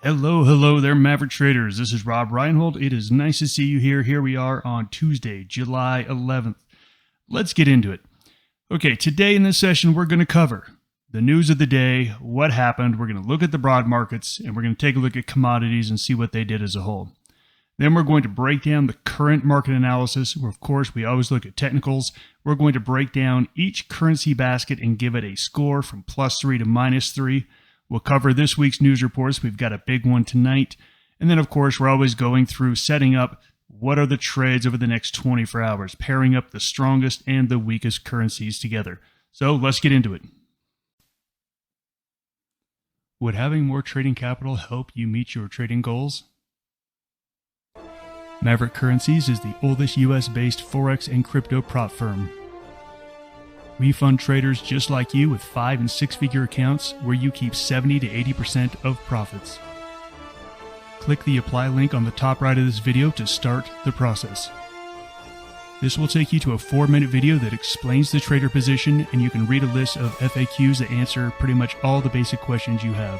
Hello there, Maverick traders. This is Rob Reinhold. It is nice to see you here. Here we are on Tuesday, July 11th. Let's get into it. Okay, today in this session, we're going to cover the news of the day, what happened. We're going to look at the broad markets, and we're going to take a look at commodities and see what they did as a whole. Then we're going to break down the current market analysis, where, of course, we always look at technicals. We're going to break down each currency basket and give it a score from +3 to -3. We'll cover this week's news reports. We've got a big one tonight. And then, of course, we're always going through setting up what are the trades over the next 24 hours, pairing up the strongest and the weakest currencies together. So let's get into it. Would having more trading capital help you meet your trading goals? Maverick Currencies is the oldest US-based Forex and crypto prop firm. We fund traders just like you with 5- and 6-figure accounts where you keep 70 to 80% of profits. Click the apply link on the top right of this video to start the process. This will take you to a 4-minute video that explains the trader position, and you can read a list of FAQs that answer pretty much all the basic questions you have.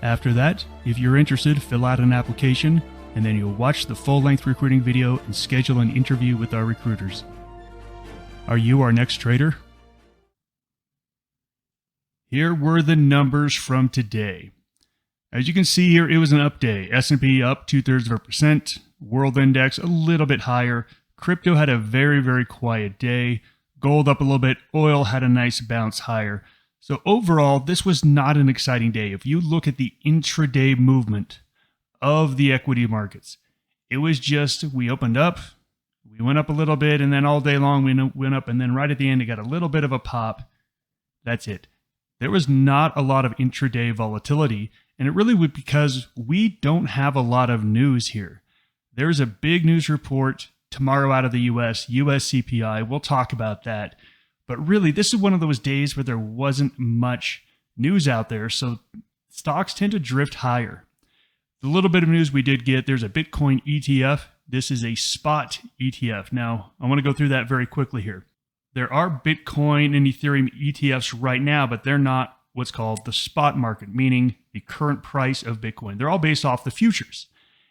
After that, if you're interested, fill out an application, and then you'll watch the full-length recruiting video and schedule an interview with our recruiters. Are you our next trader? Here were the numbers from today. As you can see here, it was an up day. S&P up 0.2%, World Index a little bit higher. Crypto had a very quiet day. Gold up a little bit. Oil had a nice bounce higher. So overall, this was not an exciting day. If you look at the intraday movement of the equity markets, it was just, we opened up, we went up a little bit, and then all day long we went up, and then right at the end it got a little bit of a pop. That's it. There was not a lot of intraday volatility, and it really was because we don't have a lot of news here. There's a big news report tomorrow out of the US CPI. We'll talk about that. But really, this is one of those days where there wasn't much news out there, so stocks tend to drift higher. The little bit of news we did get, there's a Bitcoin ETF. This is a spot ETF. Now, I want to go through that very quickly here. There are Bitcoin and Ethereum ETFs right now, but they're not what's called the spot market, meaning the current price of Bitcoin. They're all based off the futures.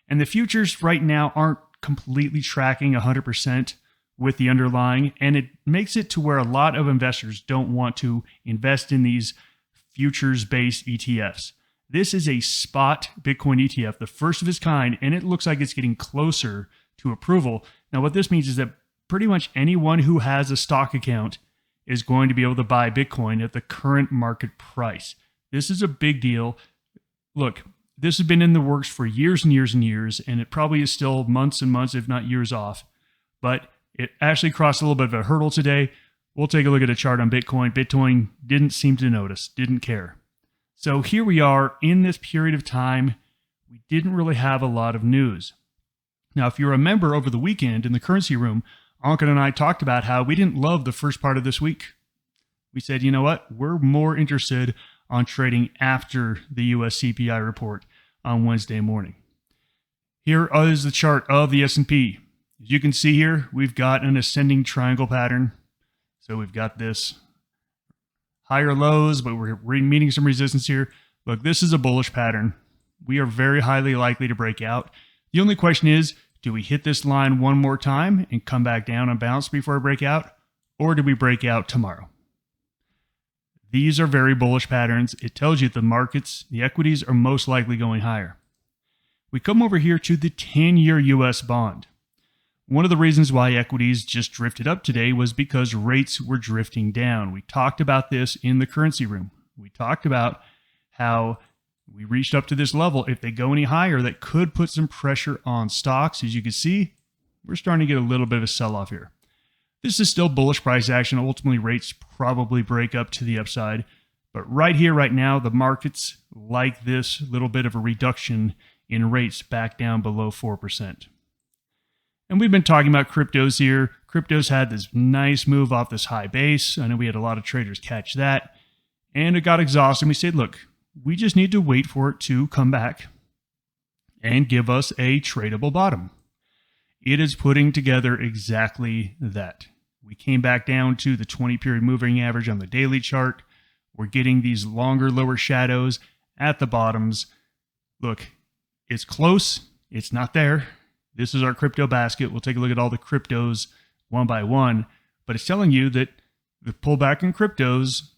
And the futures right now aren't completely tracking 100% with the underlying, and it makes it to where a lot of investors don't want to invest in these futures-based ETFs. This is a spot Bitcoin ETF, the first of its kind, and it looks like it's getting closer to approval. Now, what this means is that pretty much anyone who has a stock account is going to be able to buy Bitcoin at the current market price. This is a big deal. Look, this has been in the works for years and years and years, and it probably is still months and months, if not years off. But it actually crossed a little bit of a hurdle today. We'll take a look at a chart on Bitcoin. Bitcoin didn't seem to notice, didn't care. So here we are in this period of time. We didn't really have a lot of news. Now, if you remember over the weekend in the currency room, Anka and I talked about how we didn't love the first part of this week. We said, you know what? We're more interested on trading after the US CPI report on Wednesday morning. Here is the chart of the S&P. As you can see here, we've got an ascending triangle pattern. So we've got this higher lows, but we're meeting some resistance here. Look, this is a bullish pattern. We are very highly likely to break out. The only question is, do we hit this line one more time and come back down and bounce before we break out? Or do we break out tomorrow? These are very bullish patterns. It tells you the markets, the equities are most likely going higher. We come over here to the 10-year US bond. One of the reasons why equities just drifted up today was because rates were drifting down. We talked about this in the currency room. We talked about how we reached up to this level. If they go any higher, that could put some pressure on stocks. As you can see, we're starting to get a little bit of a sell-off here. This is still bullish price action. Ultimately, rates probably break up to the upside. But right here, right now, the markets like this little bit of a reduction in rates back down below 4%. And we've been talking about cryptos here. Cryptos had this nice move off this high base. I know we had a lot of traders catch that. And it got exhausted. We said, look, we just need to wait for it to come back and give us a tradable bottom. It is putting together exactly that. We came back down to the 20-period moving average on the daily chart. We're getting these longer, lower shadows at the bottoms. look, it's close. It's not there. This is our crypto basket. We'll take a look at all the cryptos one by one, but it's telling you that the pullback in cryptos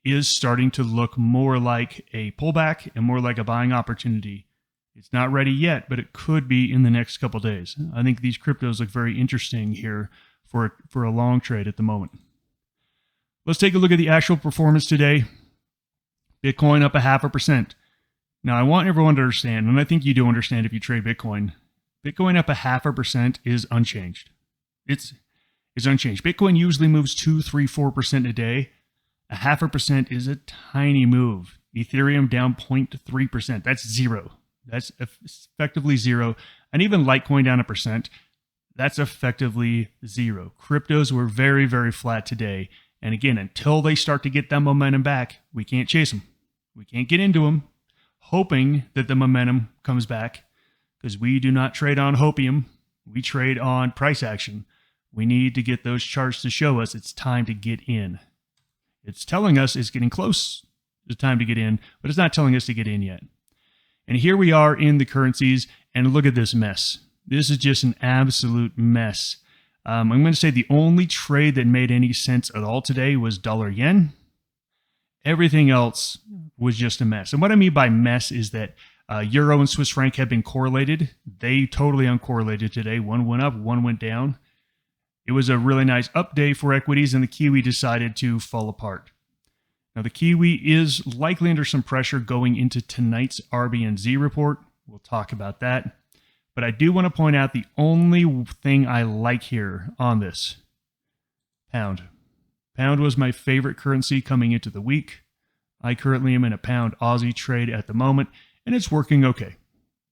is starting to look more like a pullback and more like a buying opportunity. It's not ready yet, but it could be in the next couple of days. I think these cryptos look very interesting here for a long trade at the moment. Let's take a look at the actual performance today. Bitcoin up 0.5%. Now, I want everyone to understand, and I think you do understand if you trade Bitcoin, Bitcoin up 0.5% is unchanged. It's unchanged. Bitcoin usually moves 2, 3, 4% a day. 0.5% is a tiny move. Ethereum down 0.3%. That's zero. That's effectively zero. And even Litecoin down 1%. That's effectively zero. Cryptos were very, very flat today. And again, until they start to get that momentum back, we can't chase them. We can't get into them, hoping that the momentum comes back, because we do not trade on hopium. We trade on price action. We need to get those charts to show us it's time to get in. It's telling us it's getting close to time to get in, but it's not telling us to get in yet. And here we are in the currencies, and look at this mess. This is just an absolute mess. I'm going to say the only trade that made any sense at all today was dollar yen. Everything else was just a mess. And what I mean by mess is that euro and Swiss franc have been correlated. They totally uncorrelated today. One went up, one went down. It was a really nice up day for equities, and the Kiwi decided to fall apart. Now, the Kiwi is likely under some pressure going into tonight's RBNZ report. We'll talk about that. But I do want to point out the only thing I like here on this, pound. Pound was my favorite currency coming into the week. I currently am in a pound Aussie trade at the moment, and it's working okay.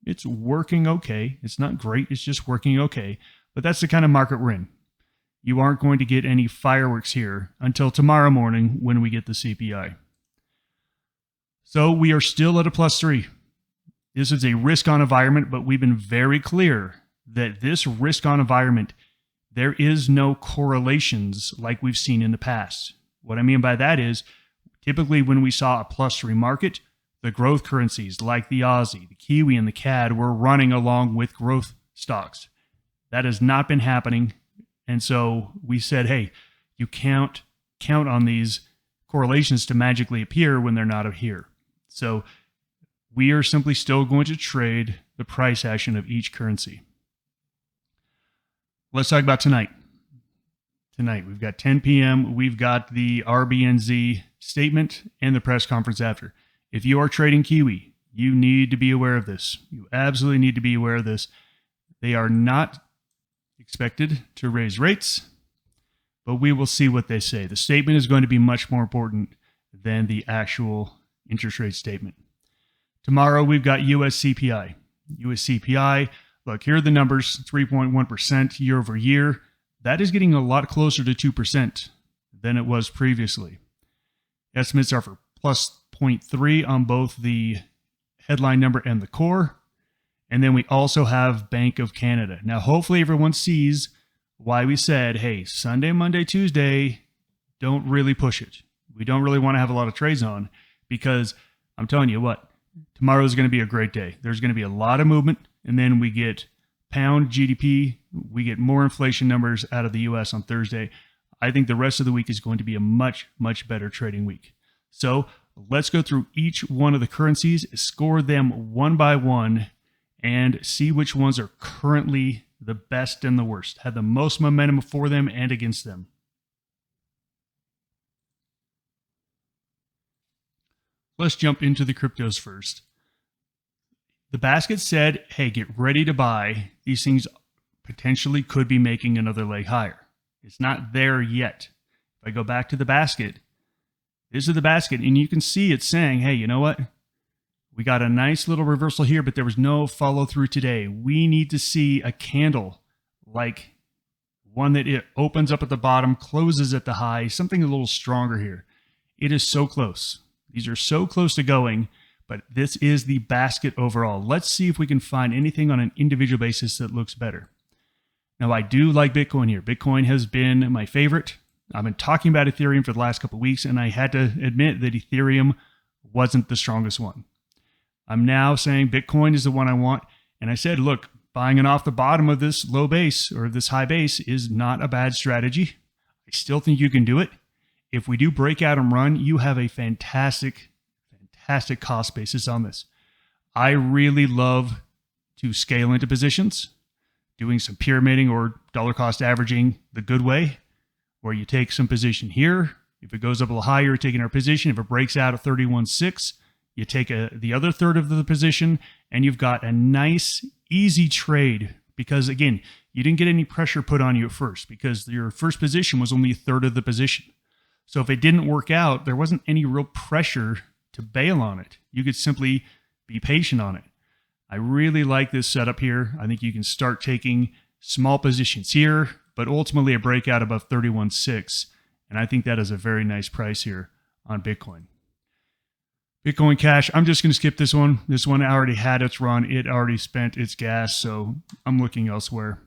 It's working okay. It's not great. It's just working okay. But that's the kind of market we're in. You aren't going to get any fireworks here until tomorrow morning when we get the CPI. So we are still at a +3. This is a risk-on environment, but we've been very clear that this risk-on environment, there is no correlations like we've seen in the past. What I mean by that is, typically when we saw a +3 market, the growth currencies like the Aussie, the Kiwi, and the CAD were running along with growth stocks. That has not been happening. And so we said, hey, you can't count on these correlations to magically appear when they're not here. So we are simply still going to trade the price action of each currency. Let's talk about tonight. Tonight, we've got 10 p.m. We've got the RBNZ statement and the press conference after. If you are trading Kiwi, you need to be aware of this. You absolutely need to be aware of this. They are not expected to raise rates, but we will see what they say. The statement is going to be much more important than the actual interest rate statement. Tomorrow, we've got US CPI. US CPI, look, here are the numbers, 3.1% year over year. That is getting a lot closer to 2% than it was previously. Estimates are for plus 0.3 on both the headline number and the core. And then we also have Bank of Canada. Now, hopefully everyone sees why we said, hey, Sunday, Monday, Tuesday, don't really push it. We don't really want to have a lot of trades on, because I'm telling you what, tomorrow is going to be a great day. There's going to be a lot of movement, and then we get pound GDP. We get more inflation numbers out of the U.S. on Thursday. I think the rest of the week is going to be a much, much better trading week. So let's go through each one of the currencies, score them one by one, and see which ones are currently the best and the worst, have the most momentum for them and against them. Let's jump into the cryptos first. The basket said, hey, get ready to buy. These things potentially could be making another leg higher. It's not there yet. If I go back to the basket, this is the basket, and you can see it saying, hey, you know what? We got a nice little reversal here, but there was no follow through today. We need to see a candle like one that it opens up at the bottom, closes at the high, something a little stronger here. It is so close. These are so close to going, but this is the basket overall. Let's see if we can find anything on an individual basis that looks better. Now, I do like Bitcoin here. Bitcoin has been my favorite. I've been talking about Ethereum for the last couple of weeks, and I had to admit that Ethereum wasn't the strongest one. I'm now saying Bitcoin is the one I want. And I said, look, buying it off the bottom of this low base or this high base is not a bad strategy. I still think you can do it. If we do break out and run, you have a fantastic cost basis on this. I really love to scale into positions, doing some pyramiding or dollar cost averaging the good way, where you take some position here. If it goes up a little higher, you're taking our position. If it breaks out at 31.6, you take the other third of the position, and you've got a nice, easy trade because, again, you didn't get any pressure put on you at first because your first position was only a third of the position. So if it didn't work out, there wasn't any real pressure to bail on it. You could simply be patient on it. I really like this setup here. I think you can start taking small positions here, but ultimately a breakout above 31.6. And I think that is a very nice price here on Bitcoin. Bitcoin Cash, I'm just going to skip this one. This one already had its run. It already spent its gas, so I'm looking elsewhere.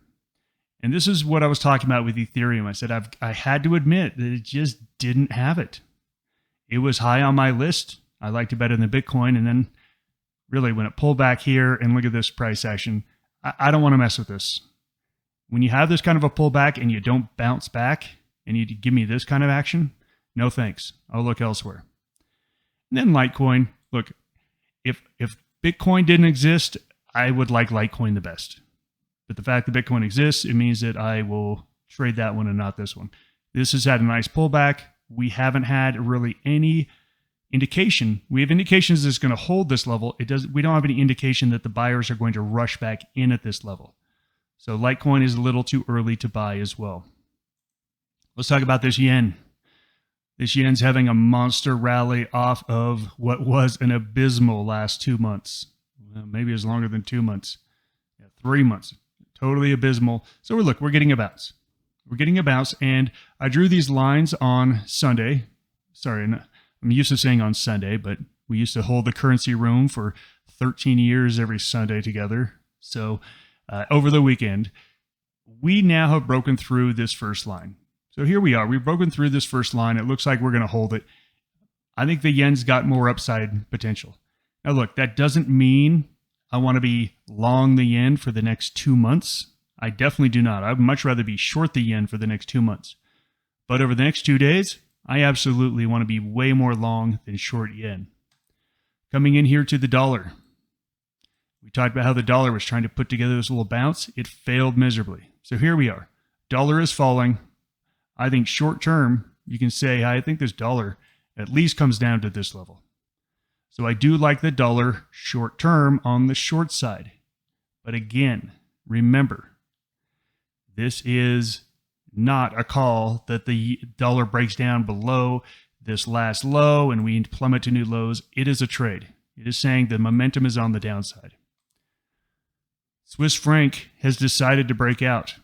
And this is what I was talking about with Ethereum. I said I had to admit that it just didn't have it. It was high on my list. I liked it better than Bitcoin. And then really when it pulled back here and look at this price action, I don't want to mess with this. When you have this kind of a pullback and you don't bounce back and you give me this kind of action, no thanks. I'll look elsewhere. And then Litecoin. Look, if Bitcoin didn't exist, I would like Litecoin the best. But the fact that Bitcoin exists, it means that I will trade that one and not this one. This has had a nice pullback. We haven't had really any indication. We have indications that it's going to hold this level. We don't have any indication that the buyers are going to rush back in at this level. So Litecoin is a little too early to buy as well. Let's talk about this yen. This yen's having a monster rally off of what was an abysmal last 2 months. Well, maybe it's longer than 2 months. 3 months. Totally abysmal. So we're getting a bounce. We're getting a bounce, and I drew these lines on Sunday. Sorry, I'm used to saying on Sunday, but we used to hold the currency room for 13 years every Sunday together. So over the weekend, we now have broken through this first line. So here we are. We've broken through this first line. It looks like we're going to hold it. I think the yen's got more upside potential. Now look, that doesn't mean I want to be long the yen for the next 2 months. I definitely do not. I'd much rather be short the yen for the next 2 months. But over the next 2 days, I absolutely want to be way more long than short yen. Coming in here to the dollar. We talked about how the dollar was trying to put together this little bounce. It failed miserably. So here we are. Dollar is falling. I think short term, you can say, I think this dollar at least comes down to this level. So I do like the dollar short term on the short side. But again, remember, this is not a call that the dollar breaks down below this last low and we plummet to new lows. It is a trade. It is saying the momentum is on the downside. Swiss franc has decided to break out.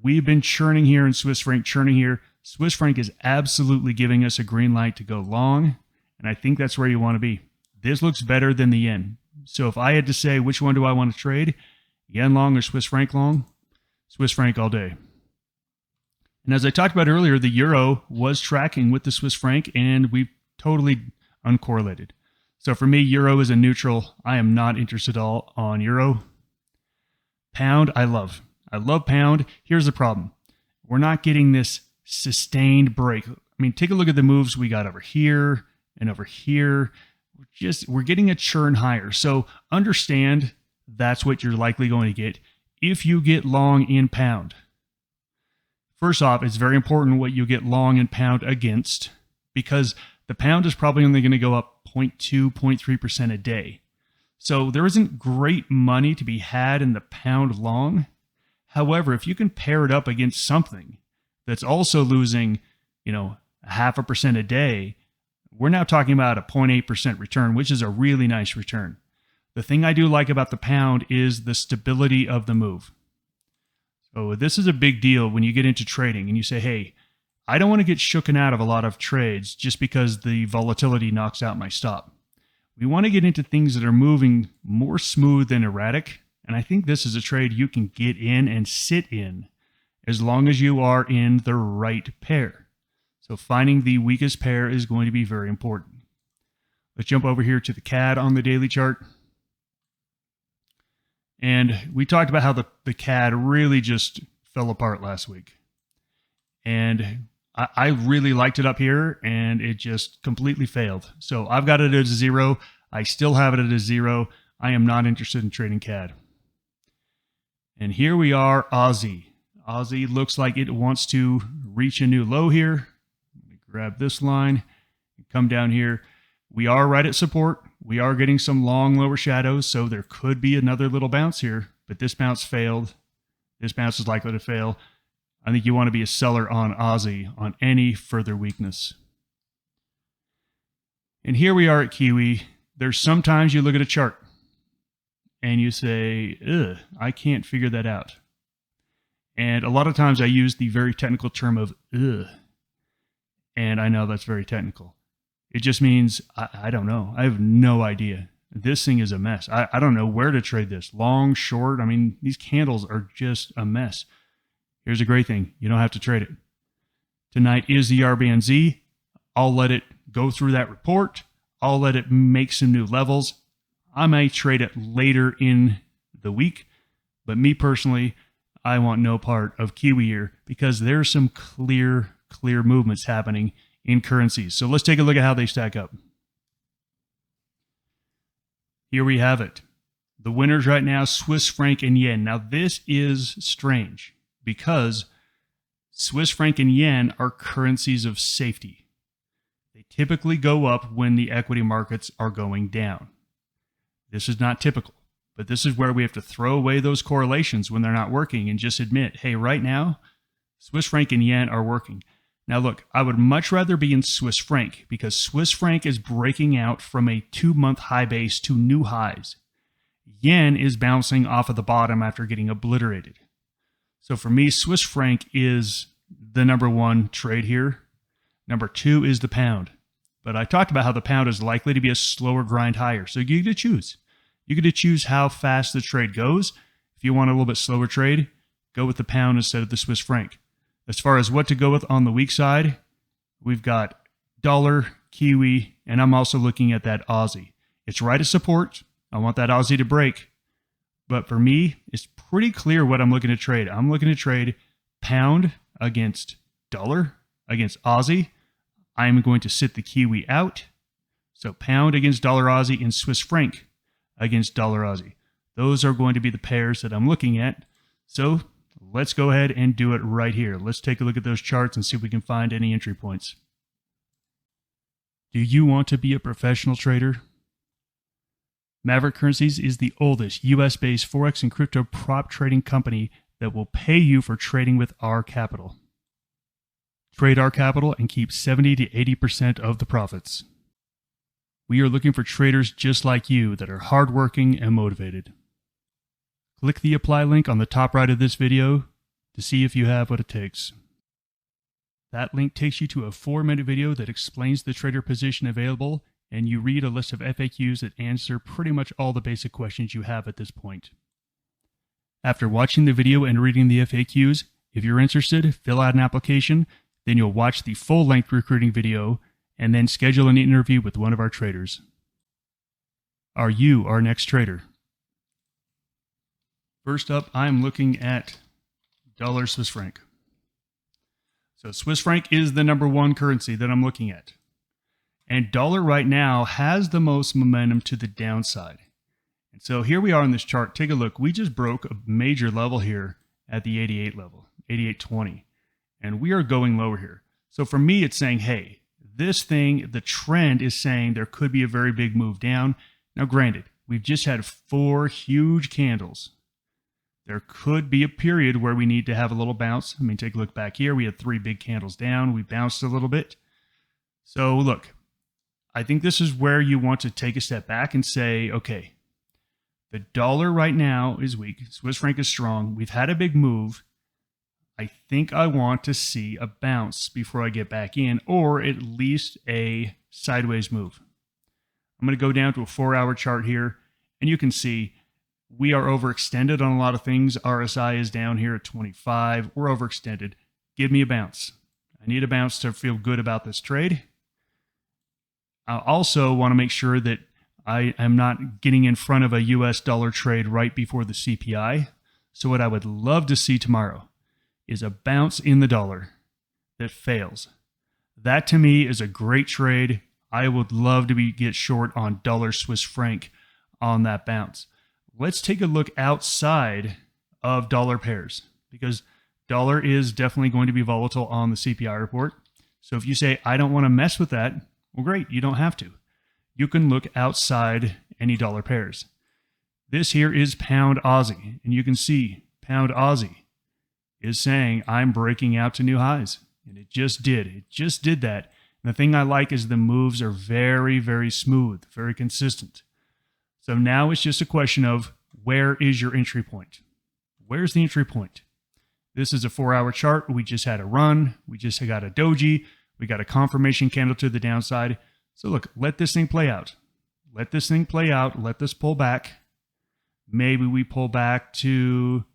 We've been churning here and Swiss franc churning here. Swiss franc is absolutely giving us a green light to go long, and I think that's where you want to be. This looks better than the yen. So if I had to say which one do I want to trade, yen long or Swiss franc long, Swiss franc all day. And as I talked about earlier, the euro was tracking with the Swiss franc, and we've totally uncorrelated. So for me, euro is a neutral. I am not interested at all on euro. Pound, I love. I love pound. Here's the problem. We're not getting this sustained break. I mean, take a look at the moves we got over here and over here. We're getting a churn higher. So understand that's what you're likely going to get if you get long in pound. First off, it's very important what you get long in pound against, because the pound is probably only going to go up 0.2, 0.3% a day. So there isn't great money to be had in the pound long. However, if you can pair it up against something that's also losing, 0.5% a day, we're now talking about a 0.8% return, which is a really nice return. The thing I do like about the pound is the stability of the move. So this is a big deal when you get into trading and you say, hey, I don't want to get shooken out of a lot of trades just because the volatility knocks out my stop. We want to get into things that are moving more smooth and erratic. And I think this is a trade you can get in and sit in as long as you are in the right pair. So finding the weakest pair is going to be very important. Let's jump over here to the CAD on the daily chart. And we talked about how the CAD really just fell apart last week. And I really liked it up here, and it just completely failed. So I've got it at a 0. I still have it at a 0. I am not interested in trading CAD. And here we are, Aussie. Aussie looks like it wants to reach a new low here. Let me grab this line and come down here. We are right at support. We are getting some long lower shadows, so there could be another little bounce here, but this bounce failed. This bounce is likely to fail. I think you want to be a seller on Aussie on any further weakness. And here we are at Kiwi. There's sometimes you look at a chart and you say, ugh, I can't figure that out. And a lot of times I use the very technical term of ugh. And I know that's very technical. It just means, I don't know. I have no idea. This thing is a mess. I don't know where to trade this. Long, short. I mean, these candles are just a mess. Here's a great thing. You don't have to trade it. Tonight is the RBNZ. I'll let it go through that report. I'll let it make some new levels. I may trade it later in the week. But me personally, I want no part of Kiwi here because there's some clear movements happening in currencies. So let's take a look at how they stack up. Here we have it. The winners right now, Swiss franc and yen. Now this is strange because Swiss franc and yen are currencies of safety. They typically go up when the equity markets are going down. This is not typical, but this is where we have to throw away those correlations when they're not working and just admit, hey, right now, Swiss franc and yen are working. Now look, I would much rather be in Swiss franc because Swiss franc is breaking out from a 2-month high base to new highs. Yen is bouncing off of the bottom after getting obliterated. So for me, Swiss franc is the number one trade here. Number 2 is the pound. But I talked about how the pound is likely to be a slower grind higher. So you get to choose. You get to choose how fast the trade goes. If you want a little bit slower trade, go with the pound instead of the Swiss franc. As far as what to go with on the weak side, we've got dollar, Kiwi, and I'm also looking at that Aussie. It's right at support. I want that Aussie to break. But for me, it's pretty clear what I'm looking to trade. I'm looking to trade pound against dollar, against Aussie. I'm going to sit the Kiwi out. So pound against dollar Aussie and Swiss franc against dollar Aussie. Those are going to be the pairs that I'm looking at. So let's go ahead and do it right here. Let's take a look at those charts and see if we can find any entry points. Do you want to be a professional trader? Maverick Currencies is the oldest US-based Forex and crypto prop trading company that will pay you for trading with our capital. Trade our capital and keep 70 to 80% of the profits. We are looking for traders just like you that are hardworking and motivated. Click the apply link on the top right of this video to see if you have what it takes. That link takes you to a 4-minute video that explains the trader position available, and you read a list of FAQs that answer pretty much all the basic questions you have at this point. After watching the video and reading the FAQs, if you're interested, fill out an application, then you'll watch the full-length recruiting video, and then schedule an interview with one of our traders. Are you our next trader? First up, I'm looking at dollar Swiss franc. So Swiss franc is the number one currency that I'm looking at. And dollar right now has the most momentum to the downside. And so here we are on this chart. Take a look. We just broke a major level here at the 88 level, 88.20. And we are going lower here. So for me, it's saying, hey, this thing, the trend is saying there could be a very big move down. Now, granted, we've just had 4 huge candles. There could be a period where we need to have a little bounce. I mean, take a look back here. We had 3 big candles down. We bounced a little bit. So look, I think this is where you want to take a step back and say, okay, the dollar right now is weak. Swiss franc is strong. We've had a big move. I think I want to see a bounce before I get back in, or at least a sideways move. I'm going to go down to a 4-hour chart here, and you can see we are overextended on a lot of things. RSI is down here at 25. We're overextended. Give me a bounce. I need a bounce to feel good about this trade. I also want to make sure that I am not getting in front of a US dollar trade right before the CPI. So what I would love to see tomorrow is a bounce in the dollar that fails. That to me is a great trade. I would love to get short on dollar Swiss franc on that bounce. Let's take a look outside of dollar pairs, because dollar is definitely going to be volatile on the CPI report. So if you say, I don't want to mess with that, well, great, you don't have to. You can look outside any dollar pairs. This here is pound Aussie, and you can see pound Aussie is saying I'm breaking out to new highs, and it just did. It just did that. And the thing I like is the moves are very, very smooth, very consistent. So now it's just a question of where is your entry point? Where's the entry point? This is a 4-hour chart. We just had a run. We just got a doji. We got a confirmation candle to the downside. So look, let this thing play out. Let this thing play out. Let this pull back. Maybe we pull back to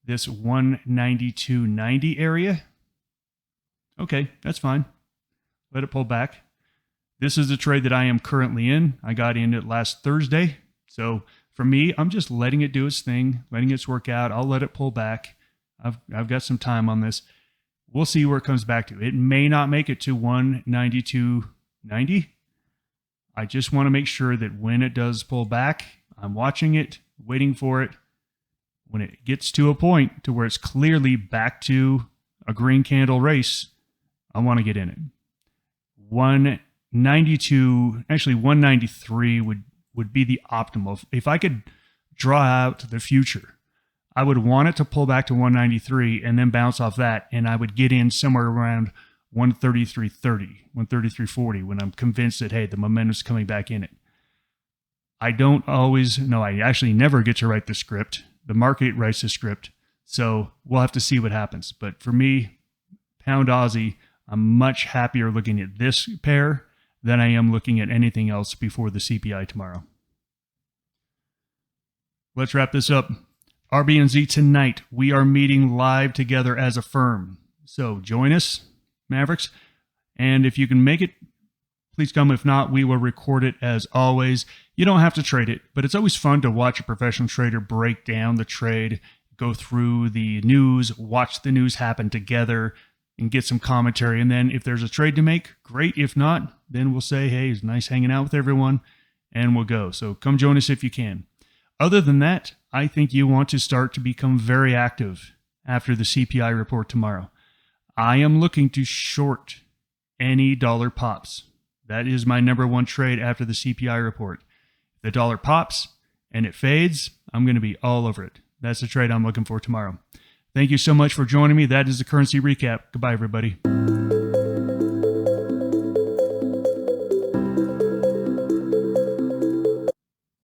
this 192.90 area. Okay, that's fine. Let it pull back. This is the trade that I am currently in. I got in it last Thursday. So for me, I'm just letting it do its thing, letting it work out. I'll let it pull back. I've got some time on this. We'll see where it comes back to. It may not make it to 192.90. I just want to make sure that when it does pull back, I'm watching it, waiting for it. When it gets to a point to where it's clearly back to a green candle race, I want to get in it. 192, actually 193 would be the optimal. If I could draw out the future, I would want it to pull back to 193 and then bounce off that, and I would get in somewhere around 133.30, 133.40 when I'm convinced that, hey, the momentum's coming back in it. I actually never get to write the script. The market writes the script, so we'll have to see what happens. But for me, pound Aussie, I'm much happier looking at this pair than I am looking at anything else before the CPI tomorrow. Let's wrap this up. RBNZ tonight, we are meeting live together as a firm. So join us, Mavericks. And if you can make it, please come. If not, we will record it as always. You don't have to trade it, but it's always fun to watch a professional trader break down the trade, go through the news, watch the news happen together, and get some commentary. And then if there's a trade to make, great. If not, then we'll say, hey, it's nice hanging out with everyone, and we'll go. So come join us if you can. Other than that, I think you want to start to become very active after the CPI report tomorrow. I am looking to short any dollar pops. That is my number one trade after the CPI report. If the dollar pops and it fades, I'm going to be all over it. That's the trade I'm looking for tomorrow. Thank you so much for joining me. That is the currency recap. Goodbye, everybody.